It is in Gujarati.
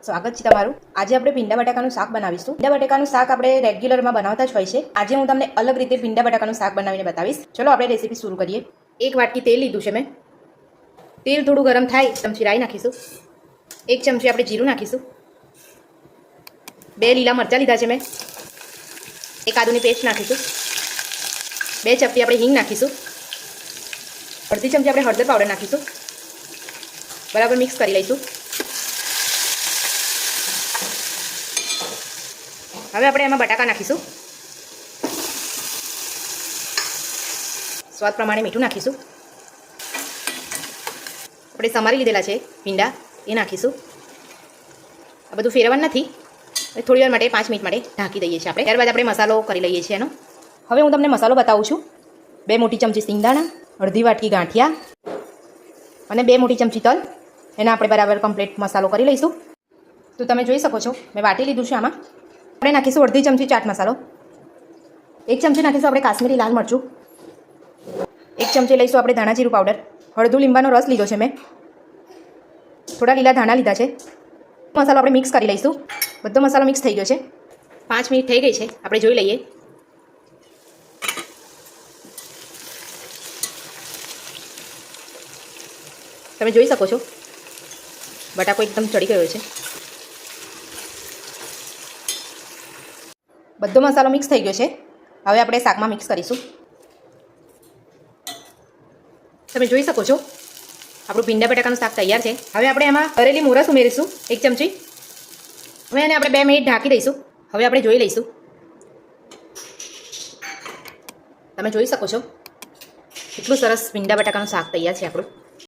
સ્વાગત છે તમારું। આજે આપણે ભીંડા બટાકાનું શાક બનાવીશું। ભીંડા બટાકાનું શાક આપણે રેગ્યુલરમાં બનાવતા જ હોય છે। આજે હું તમને અલગ રીતે ભીંડા બટાકાનું શાક બનાવીને બતાવીશ। ચલો આપણે રેસીપી શરૂ કરીએ। એક વાટકી તેલ લીધું છે મેં। તેલ થોડું ગરમ થાય ચમચી રાઈ નાખીશું। એક ચમચી આપણે જીરું નાખીશું। બે લીલા મરચાં લીધા છે મેં। એક આદુની પેસ્ટ નાખીશું। બે ચપટી આપણે હિંગ નાખીશું। અડધી ચમચી આપણે હળદર પાવડર નાખીશું। બરાબર મિક્સ કરી લઈશું। હવે આપણે એમાં બટાકા નાખીશું। સ્વાદ પ્રમાણે મીઠું નાખીશું। આપણે સમારી લીધેલા છે ભીંડા એ નાખીશું। આ બધું ફેરવવાનું નથી, થોડી વાર માટે 5 મિનિટ માટે ઢાંકી દઈએ છીએ આપણે। ત્યારબાદ આપણે મસાલો કરી લઈએ છીએ એનો। હવે હું તમને મસાલો બતાવું છું। 2 મોટી ચમચી સિંગદાણા, અડધી વાટકી ગાંઠિયા અને 2 મોટી ચમચી તલ, એના આપણે બરાબર કમ્પ્લીટ મસાલો કરી લઈશું। તો તમે જોઈ શકો છો મેં વાટી લીધું છે। આમાં આપણે નાખીશું અડધી ચમચી ચાટ મસાલો, 1 ચમચી નાખીશું આપણે કાશ્મીરી લાલ મરચું, 1 ચમચી લઈશું આપણે ધાણા જીરું પાવડર, હળદું લીંબાનો રસ લીધો છે મેં, થોડા લીલા ધાણા લીધા છે। મસાલો આપણે મિક્સ કરી લઈશું। બધો મસાલો મિક્સ થઈ ગયો છે। 5 મિનિટ થઈ ગઈ છે, આપણે જોઈ લઈએ। તમે જોઈ શકો છો બટાકો એકદમ ચડી ગયો છે। બધો મસાલો મિક્સ થઈ ગયો છે। હવે આપણે શાકમાં મિક્સ કરીશું। તમે જોઈ શકો છો આપણું ભીંડા બટાકાનું શાક તૈયાર છે। હવે આપણે એમાં ભરેલી મોરસ ઉમેરીશું 1 ચમચી। હવે એને આપણે 2 મિનિટ ઢાંકી દઈશું। હવે આપણે જોઈ લઈશું। તમે જોઈ શકો છો કેટલું સરસ ભીંડા બટાકાનું શાક તૈયાર છે આપણું।